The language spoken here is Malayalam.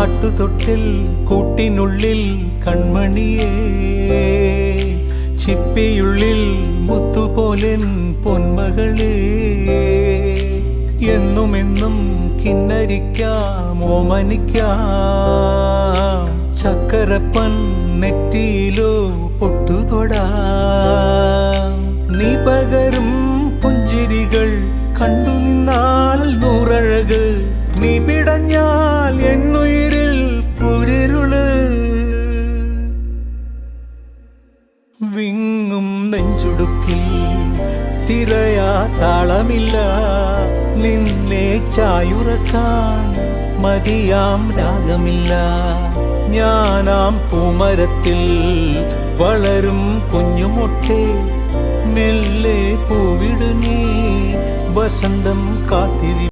ആട്ടുതൊട്ടിൽ കൂട്ടിനുള്ളിൽ കൺമണിയേ, ചിപ്പിയുള്ളിൽ മുത്തുപോലെൻ പൊന്മകളേ, എന്നുമെന്നും കിന്നരിക്കാം ഓമനിക്കാം, ചക്കരപ്പൻ നെറ്റിയിലോ പൊട്ടുതൊടാം. നീ പകരും പുഞ്ചിരികൾ കണ്ടു നിന്നാൽ നൂറഴക്, നീ പിടഞ്ഞാൽ എന്നുയിരിൽ കുരിരുള്. വിങ്ങും നെഞ്ചുടുക്കിൽ തിരയാ താളമില്ല, നിന്നെ ചായുറക്കാൻ മതിയാം രാഗമില്ല. ഞാനാം പൂമരത്തിൽ വളരും കുഞ്ഞുമൊട്ടെ, മെല്ലെ പൂവിടു നീ വസന്തം കാത്തിരി.